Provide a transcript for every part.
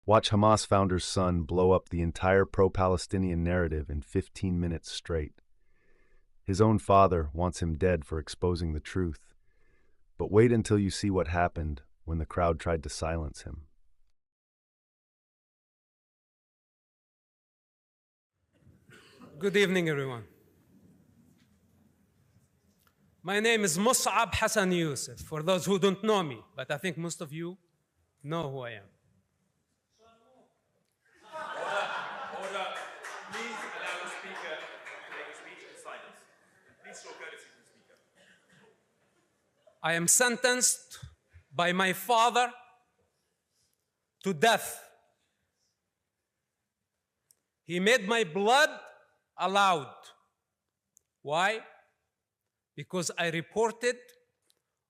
Watch Hamas founder's son blow up the entire pro-Palestinian narrative in 15 minutes straight. His own father wants him dead for exposing the truth. But wait until you see what happened when the crowd tried to silence him. Good evening, everyone. My name is Mosab Hasan Yosed, for those who don't know me, but I think most of you know who I am. Order. Please allow the speaker to make a speech in silence. Please show courtesy to the speaker. I am sentenced by my father to death. He made my blood allowed. Why? Because I reported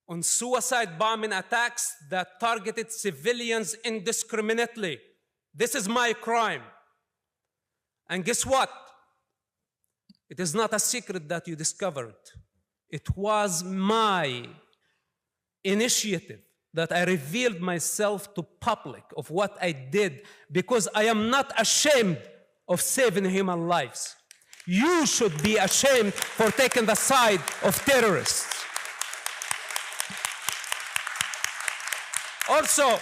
on suicide bombing attacks that targeted civilians indiscriminately. This is my crime. And guess what? It is not a secret that you discovered. It was my initiative that I revealed myself to public of what I did, because I am not ashamed of saving human lives. You should be ashamed for taking the side of terrorists. Also,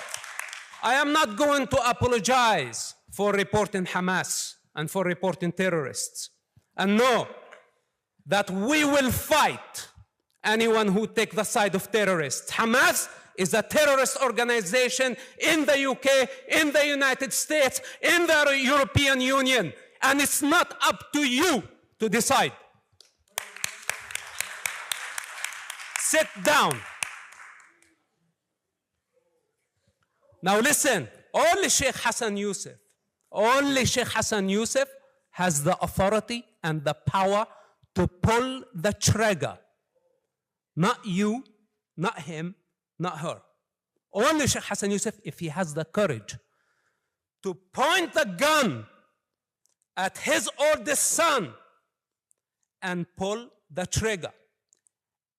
I am not going to apologize for reporting Hamas and for reporting terrorists. And know that we will fight anyone who takes the side of terrorists. Hamas is a terrorist organization in the UK, in the United States, in the European Union. And it's not up to you to decide. Sit down. Now listen, only Sheikh Hasan Yosed has the authority and the power to pull the trigger. Not you, not him, not her. Only Sheikh Hasan Yosed, if he has the courage to point the gun at his oldest son and pull the trigger.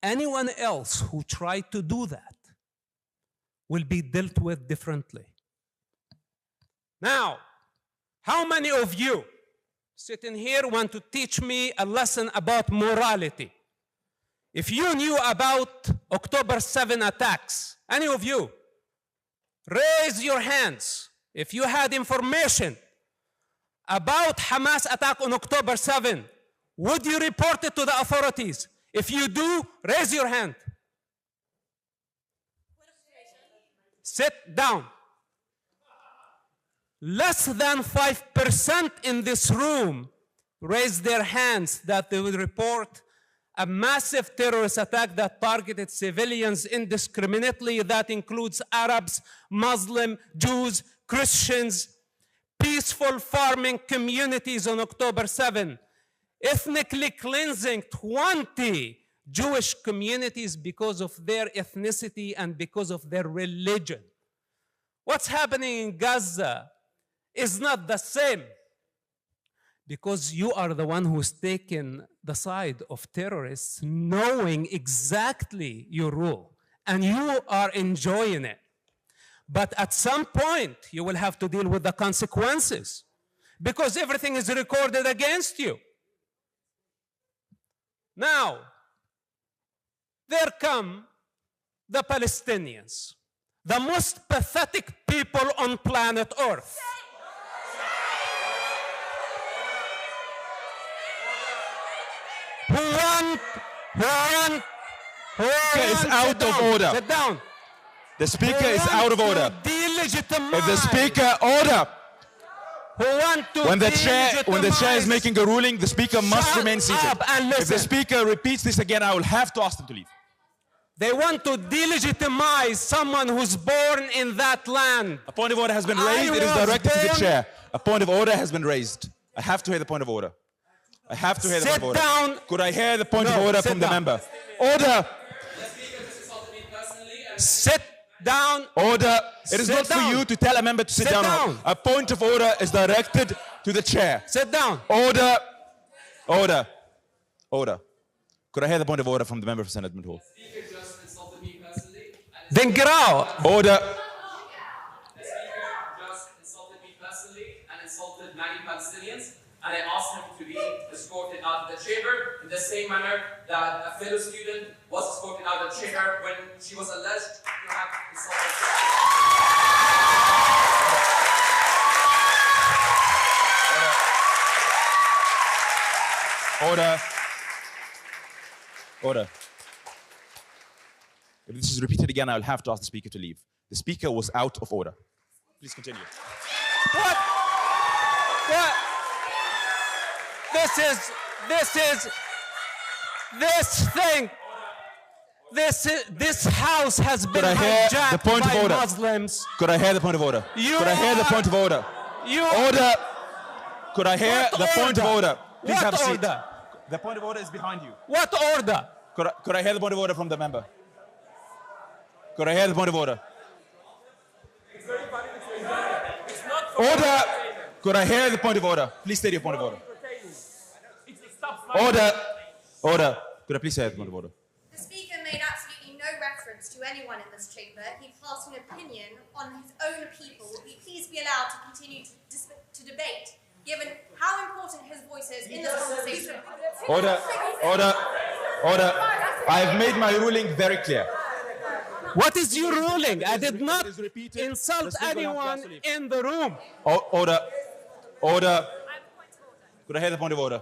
Anyone else who tried to do that will be dealt with differently. Now, how many of you sitting here want to teach me a lesson about morality? If you knew about October 7 attacks, any of you, raise your hands. If you had information about Hamas attack on October 7, would you report it to the authorities? If you do, raise your hand. Sit down. Less than 5% in this room raised their hands that they would report a massive terrorist attack that targeted civilians indiscriminately. That includes Arabs, Muslims, Jews, Christians, peaceful farming communities on October 7, ethnically cleansing 20 Jewish communities because of their ethnicity and because of their religion. What's happening in Gaza is not the same, because you are the one who's taken the side of terrorists, knowing exactly your role, and you are enjoying it. But at some point, you will have to deal with the consequences, because everything is recorded against you. Now, there come the Palestinians, the most pathetic people on planet Earth. Is out of order. Sit down. The speaker is out of order. If the speaker when the chair is making a ruling, the speaker must remain seated. If the speaker repeats this again, I will have to ask them to leave. They want to delegitimize someone who's born in that land. A point of order has been raised. It is directed to the chair. A point of order has been raised. I have to hear the point of order. I have to hear the point of order. Sit down. Could I hear the point of order from the member? Order. Sit down. Order. It is not for you to tell a member to sit down. A point of order is directed to the chair. Sit down. Order. Order. Order. Could I hear the point of order from the member for Senate Hall? Then get out. Order. insulted many Palestinians, and I asked him to be escorted out of the chamber in the same manner that a fellow student was escorted out of the chamber when she was alleged to have Order. Order. If this is repeated again, I'll have to ask the speaker to leave. The speaker was out of order. Please continue. What? What? This house has been hijacked by Muslims. Could I hear the point of order? Could I hear the point of order? Order. Could I hear the point of order? Please have a seat. Order? The point of order is behind you. What order? Could I hear the point of order from the member? Could I hear the point of order? Order! Could I hear the point of order? Please state your point of order. Order! Order! Could I please hear the point of order? The speaker made absolutely no reference to anyone in this chamber. He passed an opinion on his own people. Would he please be allowed to continue to debate, given how important his voice is in this conversation? Order! Order! Order! I have made my ruling very clear. What is your ruling? I did not insult anyone in the room. Order. Order. Could I hear the point of order?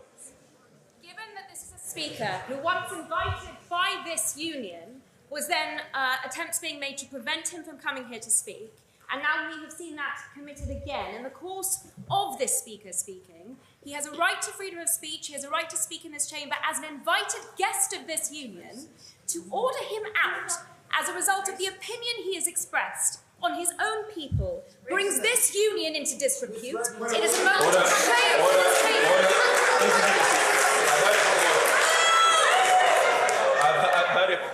Given that this is a speaker who once invited by this union, was then attempts being made to prevent him from coming here to speak, and now we have seen that committed again in the course of this speaker speaking, he has a right to freedom of speech, he has a right to speak in this chamber as an invited guest of this union. To order him out as a result of the opinion he has expressed on his own people brings this union into disrepute. It is a moment of betrayal for this chamber.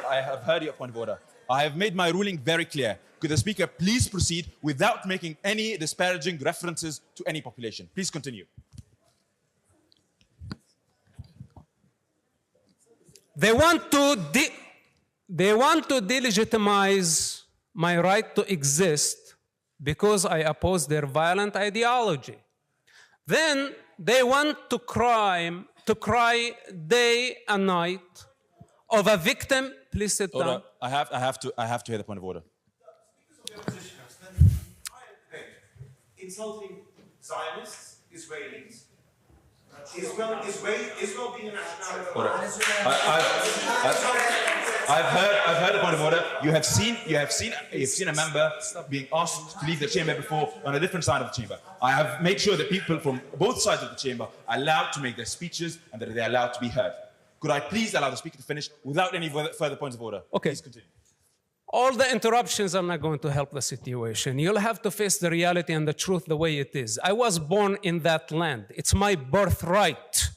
I have heard your point of order. I have made my ruling very clear. Could the speaker please proceed without making any disparaging references to any population? Please continue. They want to delegitimize my right to exist because I oppose their violent ideology. Then they want to cry day and night of a victim. Please sit down. I have to hear the point of order. Insulting Zionists, Israelis, Israel being a nationality. I've heard the point of order. You have seen a member being asked to leave the chamber before on a different side of the chamber. I have made sure that people from both sides of the chamber are allowed to make their speeches and that they're allowed to be heard. Could I please allow the speaker to finish without any further points of order? Okay. Please continue. All the interruptions are not going to help the situation. You'll have to face the reality and the truth the way it is. I was born in that land. It's my birthright.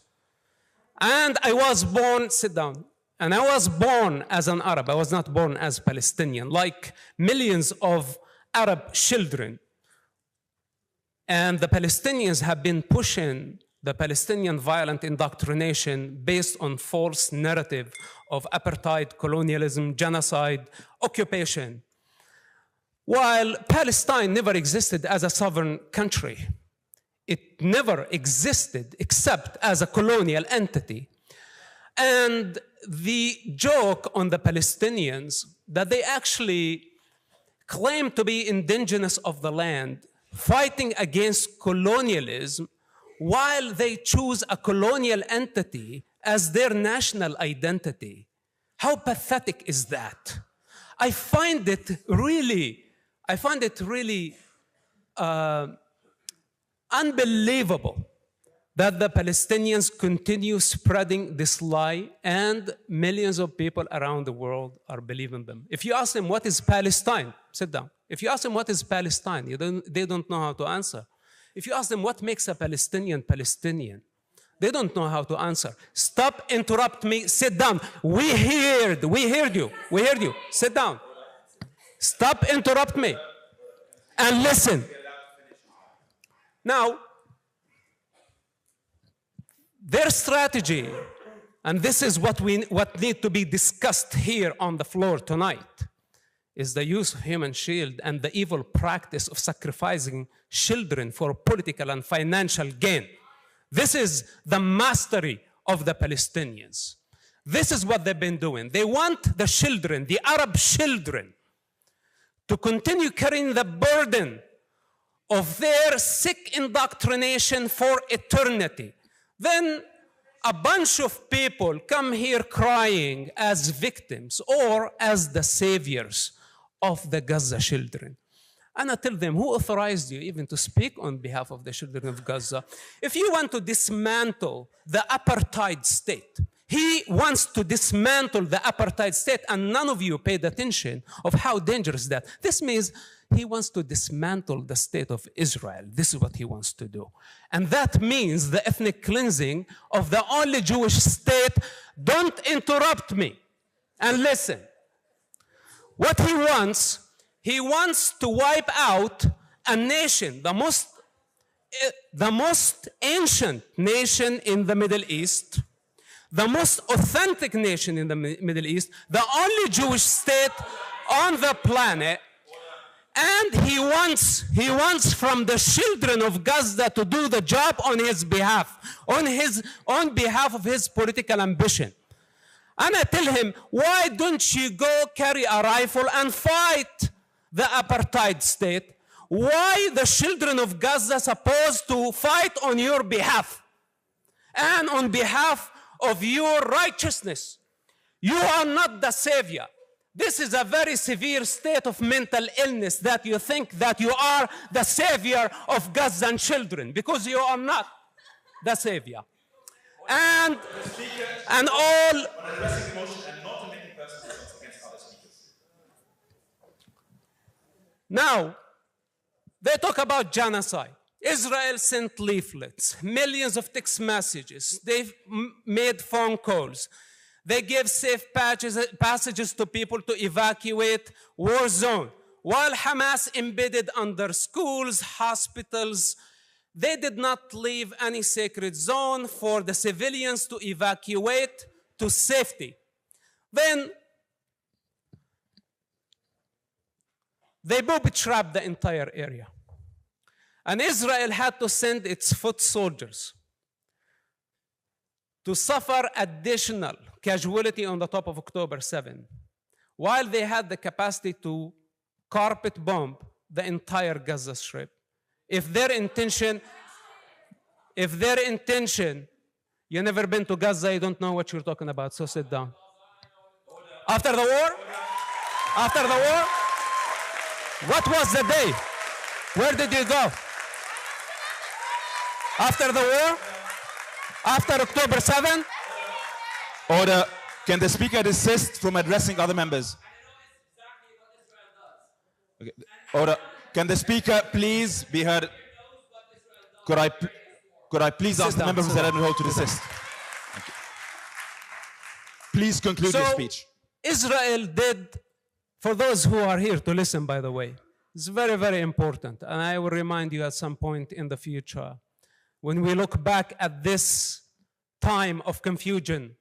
And I was born, sit down, and I was born as an Arab. I was not born as Palestinian, like millions of Arab children. And the Palestinians have been pushing the Palestinian violent indoctrination based on false narrative of apartheid, colonialism, genocide, occupation. While Palestine never existed as a sovereign country, it never existed except as a colonial entity. And the joke on the Palestinians that they actually claim to be indigenous of the land, fighting against colonialism, while they choose a colonial entity as their national identity. How pathetic is that? I find it really unbelievable that the Palestinians continue spreading this lie and millions of people around the world are believing them. If you ask them what is Palestine, sit down. If you ask them what is Palestine, they don't know how to answer. If you ask them what makes a Palestinian Palestinian, they don't know how to answer. Stop, interrupt me, sit down. We heard you. Sit down. Stop, interrupt me, and listen. Now, their strategy, and this is what need to be discussed here on the floor tonight, is the use of human shield and the evil practice of sacrificing children for political and financial gain. This is the mastery of the Palestinians. This is what they've been doing. They want the children, the Arab children, to continue carrying the burden of their sick indoctrination for eternity. Then a bunch of people come here crying as victims or as the saviors of the Gaza children. And I tell them, who authorized you even to speak on behalf of the children of Gaza? If you want to dismantle the apartheid state, he wants to dismantle the apartheid state, and none of you paid attention of how dangerous that. This means he wants to dismantle the state of Israel. This is what he wants to do. And that means the ethnic cleansing of the only Jewish state. Don't interrupt me and listen. What he wants to wipe out a nation, the most ancient nation in the Middle East, the most authentic nation in the Middle East, the only Jewish state on the planet, and he wants from the children of Gaza to do the job on his behalf, on behalf of his political ambition. And I tell him, why don't you go carry a rifle and fight the apartheid state? Why the children of Gaza supposed to fight on your behalf and on behalf of your righteousness? You are not the savior. This is a very severe state of mental illness that you think that you are the savior of Gazan children, because you are not the savior. And all addressing the motion and not making personal attacks against other speakers. now, they talk about genocide. Israel sent leaflets, millions of text messages. They've made phone calls. They gave safe passages to people to evacuate war zone. While Hamas embedded under schools, hospitals, they did not leave any sacred zone for the civilians to evacuate to safety. Then they booby-trapped the entire area. And Israel had to send its foot soldiers to suffer additional casualty on the top of October 7, while they had the capacity to carpet bomb the entire Gaza Strip. If their intention, you never been to Gaza, you don't know what you're talking about, so sit down. After the war, what was the day? Where did you go? After the war? After October 7? Order. Can the speaker desist from addressing other members? Okay. Order. Can the speaker please be heard? Could I please ask the member from Senate Hall to desist? Please conclude your speech. Israel did, for those who are here to listen, by the way, it's very, very important. And I will remind you at some point in the future, when we look back at this time of confusion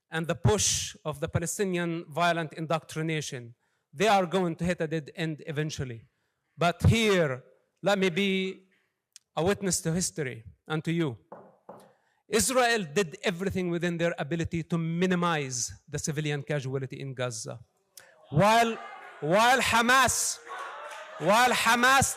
and the push of the Palestinian violent indoctrination, they are going to hit a dead end eventually. But here, let me be a witness to history and to you. Israel did everything within their ability to minimize the civilian casualty in Gaza. While Hamas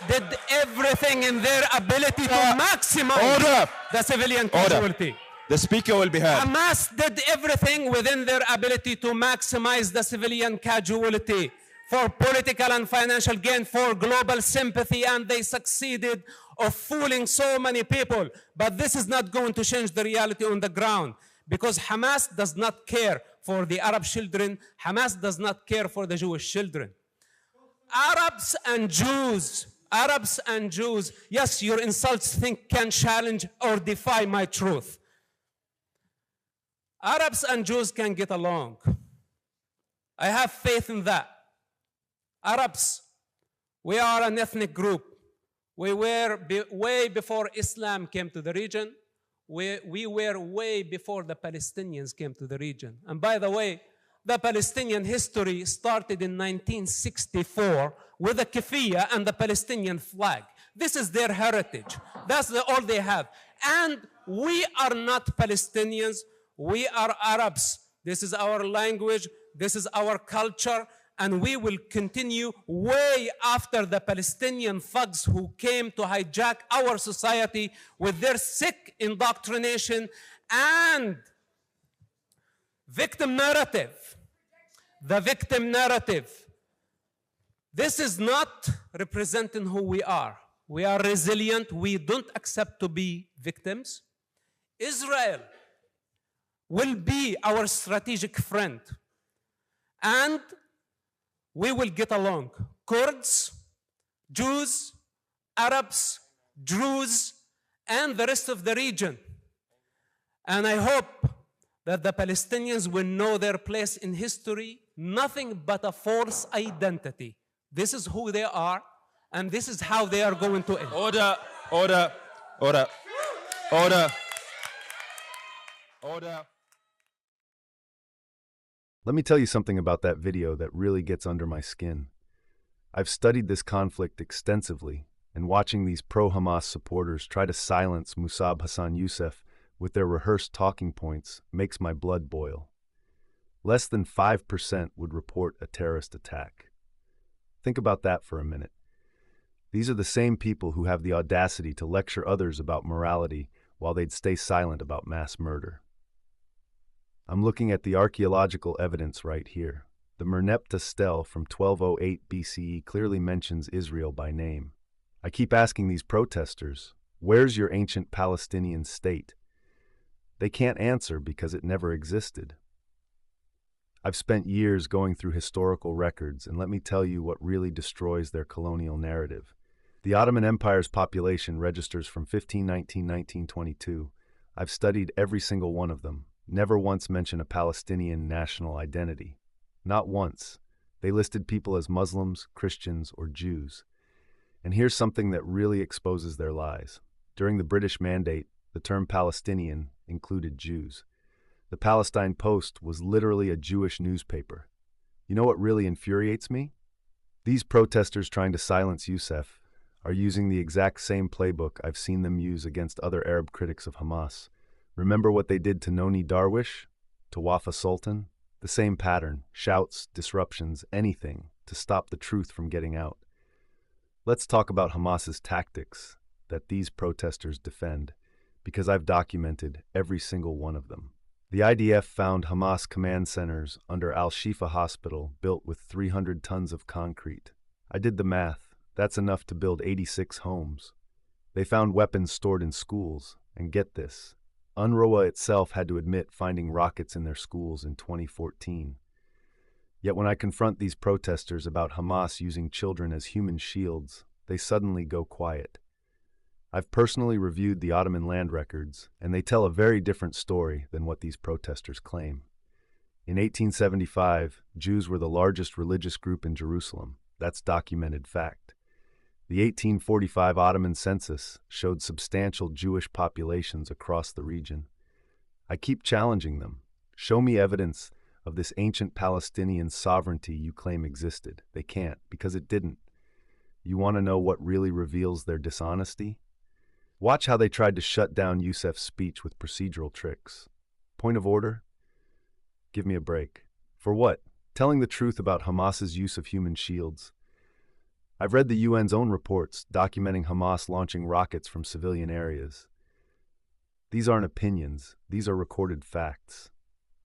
did everything in their ability to maximize the civilian casualty. The speaker will be heard. Hamas did everything within their ability to maximize the civilian casualty for political and financial gain, for global sympathy, and they succeeded of fooling so many people. But this is not going to change the reality on the ground, because Hamas does not care for the Arab children. Hamas does not care for the Jewish children. Arabs and Jews, yes, your insults can challenge or defy my truth. Arabs and Jews can get along. I have faith in that. Arabs, we are an ethnic group. We were way before Islam came to the region. We were way before the Palestinians came to the region. And by the way, the Palestinian history started in 1964 with a keffiyeh and the Palestinian flag. This is their heritage. That's all they have. And we are not Palestinians. We are Arabs. This is our language. This is our culture. And we will continue way after the Palestinian thugs who came to hijack our society with their sick indoctrination and victim narrative. The victim narrative. This is not representing who we are. We are resilient. We don't accept to be victims. Israel will be our strategic friend. And we will get along. Kurds, Jews, Arabs, Druze, and the rest of the region. And I hope that the Palestinians will know their place in history, nothing but a false identity. This is who they are, and this is how they are going to end. Order, order, order, order, order. Let me tell you something about that video that really gets under my skin. I've studied this conflict extensively, and watching these pro-Hamas supporters try to silence Mosab Hassan Youssef with their rehearsed talking points makes my blood boil. Less than 5% would report a terrorist attack. Think about that for a minute. These are the same people who have the audacity to lecture others about morality while they'd stay silent about mass murder. I'm looking at the archaeological evidence right here. The Merneptah stele from 1208 BCE clearly mentions Israel by name. I keep asking these protesters, where's your ancient Palestinian state? They can't answer because it never existed. I've spent years going through historical records, and let me tell you what really destroys their colonial narrative. The Ottoman Empire's population registers from 1519 to 1922. I've studied every single one of them. Never once mention a Palestinian national identity. Not once. They listed people as Muslims, Christians, or Jews. And here's something that really exposes their lies. During the British Mandate, the term Palestinian included Jews. The Palestine Post was literally a Jewish newspaper. You know what really infuriates me? These protesters trying to silence Youssef are using the exact same playbook I've seen them use against other Arab critics of Hamas. Remember what they did to Noni Darwish, to Wafa Sultan? The same pattern, shouts, disruptions, anything to stop the truth from getting out. Let's talk about Hamas's tactics that these protesters defend, because I've documented every single one of them. The IDF found Hamas command centers under Al-Shifa Hospital built with 300 tons of concrete. I did the math. That's enough to build 86 homes. They found weapons stored in schools, and get this, UNRWA itself had to admit finding rockets in their schools in 2014. Yet when I confront these protesters about Hamas using children as human shields, they suddenly go quiet. I've personally reviewed the Ottoman land records, and they tell a very different story than what these protesters claim. In 1875, Jews were the largest religious group in Jerusalem. That's documented fact. The 1845 Ottoman census showed substantial Jewish populations across the region. I keep challenging them. Show me evidence of this ancient Palestinian sovereignty you claim existed. They can't, because it didn't. You want to know what really reveals their dishonesty? Watch how they tried to shut down Youssef's speech with procedural tricks. Point of order? Give me a break. For what? Telling the truth about Hamas's use of human shields. I've read the UN's own reports documenting Hamas launching rockets from civilian areas. These aren't opinions, these are recorded facts.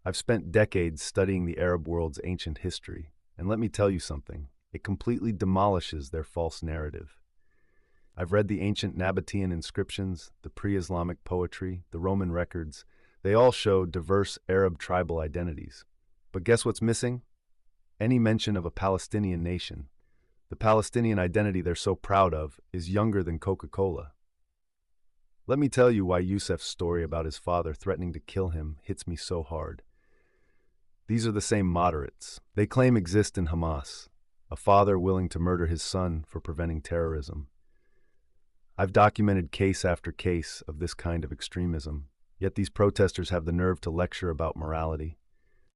I've spent decades studying the Arab world's ancient history, and let me tell you something, it completely demolishes their false narrative. I've read the ancient Nabatean inscriptions, the pre-Islamic poetry, the Roman records. They all show diverse Arab tribal identities. But guess what's missing? Any mention of a Palestinian nation. The Palestinian identity they're so proud of is younger than Coca-Cola. Let me tell you why Youssef's story about his father threatening to kill him hits me so hard. These are the same moderates. They claim exist in Hamas, a father willing to murder his son for preventing terrorism. I've documented case after case of this kind of extremism, yet these protesters have the nerve to lecture about morality.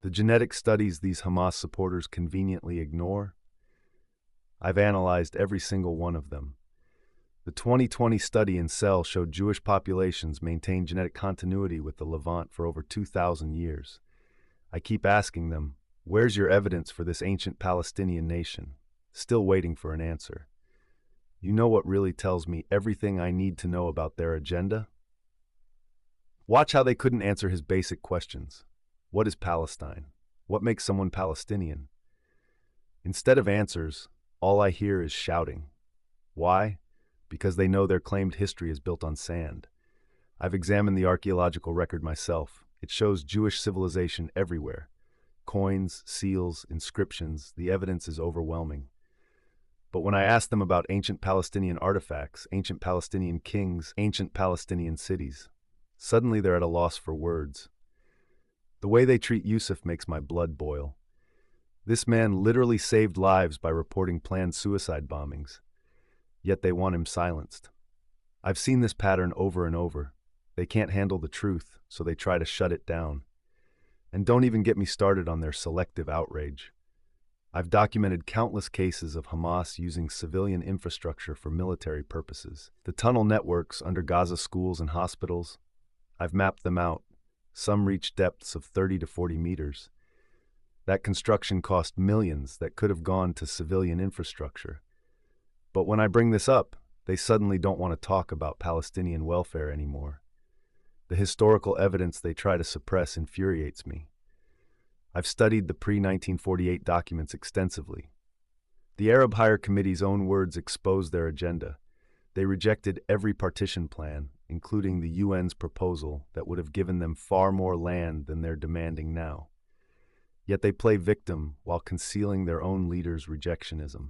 The genetic studies these Hamas supporters conveniently ignore? I've analyzed every single one of them. The 2020 study in Cell showed Jewish populations maintain genetic continuity with the Levant for over 2,000 years. I keep asking them, where's your evidence for this ancient Palestinian nation? Still waiting for an answer. You know what really tells me everything I need to know about their agenda? Watch how they couldn't answer his basic questions. What is Palestine? What makes someone Palestinian? Instead of answers, all I hear is shouting. Why? Because they know their claimed history is built on sand. I've examined the archaeological record myself. It shows Jewish civilization everywhere. Coins, seals, inscriptions, the evidence is overwhelming. But when I ask them about ancient Palestinian artifacts, ancient Palestinian kings, ancient Palestinian cities, suddenly they're at a loss for words. The way they treat Yusuf makes my blood boil. This man literally saved lives by reporting planned suicide bombings. Yet they want him silenced. I've seen this pattern over and over. They can't handle the truth, so they try to shut it down. And don't even get me started on their selective outrage. I've documented countless cases of Hamas using civilian infrastructure for military purposes. The tunnel networks under Gaza schools and hospitals, I've mapped them out. Some reach depths of 30 to 40 meters. That construction cost millions that could have gone to civilian infrastructure. But when I bring this up, they suddenly don't want to talk about Palestinian welfare anymore. The historical evidence they try to suppress infuriates me. I've studied the pre-1948 documents extensively. The Arab Higher Committee's own words expose their agenda. They rejected every partition plan, including the UN's proposal that would have given them far more land than they're demanding now. Yet they play victim while concealing their own leaders' rejectionism.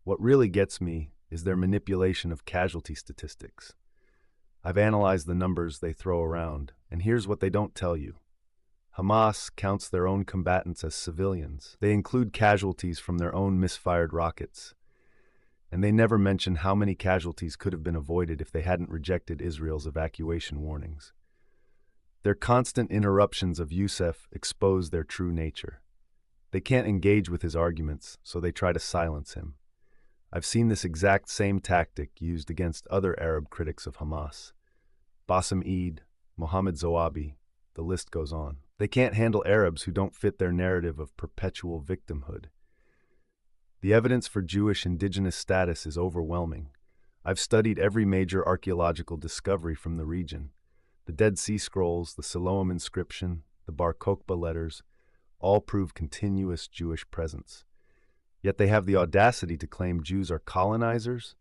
What really gets me is their manipulation of casualty statistics. I've analyzed the numbers they throw around, and here's what they don't tell you. Hamas counts their own combatants as civilians. They include casualties from their own misfired rockets. And they never mention how many casualties could have been avoided if they hadn't rejected Israel's evacuation warnings. Their constant interruptions of Yusuf expose their true nature. They can't engage with his arguments, so they try to silence him. I've seen this exact same tactic used against other Arab critics of Hamas. Bassem Eid, Mohammed Zoabi, the list goes on. They can't handle Arabs who don't fit their narrative of perpetual victimhood. The evidence for Jewish indigenous status is overwhelming. I've studied every major archaeological discovery from the region. The Dead Sea Scrolls, the Siloam inscription, the Bar Kokhba letters, all prove continuous Jewish presence. Yet they have the audacity to claim Jews are colonizers?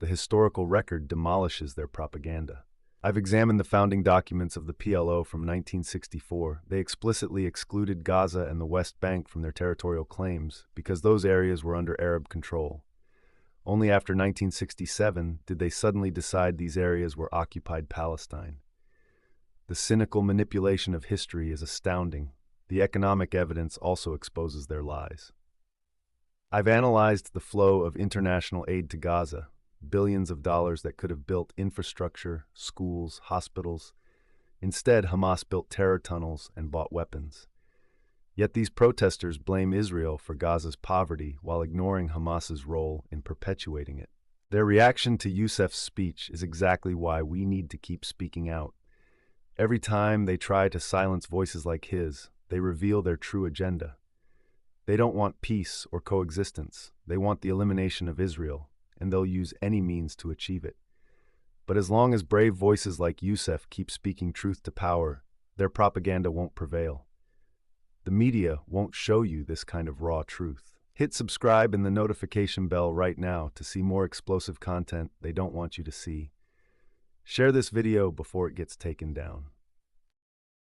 The historical record demolishes their propaganda. I've examined the founding documents of the PLO from 1964. They explicitly excluded Gaza and the West Bank from their territorial claims because those areas were under Arab control. Only after 1967 did they suddenly decide these areas were occupied Palestine. The cynical manipulation of history is astounding. The economic evidence also exposes their lies. I've analyzed the flow of international aid to Gaza, billions of dollars that could have built infrastructure, schools, hospitals. Instead, Hamas built terror tunnels and bought weapons. Yet these protesters blame Israel for Gaza's poverty while ignoring Hamas's role in perpetuating it. Their reaction to Yusuf's speech is exactly why we need to keep speaking out. Every time they try to silence voices like his, they reveal their true agenda. They don't want peace or coexistence. They want the elimination of Israel, and they'll use any means to achieve it. But as long as brave voices like Yusuf keep speaking truth to power, their propaganda won't prevail. The media won't show you this kind of raw truth. Hit subscribe and the notification bell right now to see more explosive content they don't want you to see. Share this video before it gets taken down.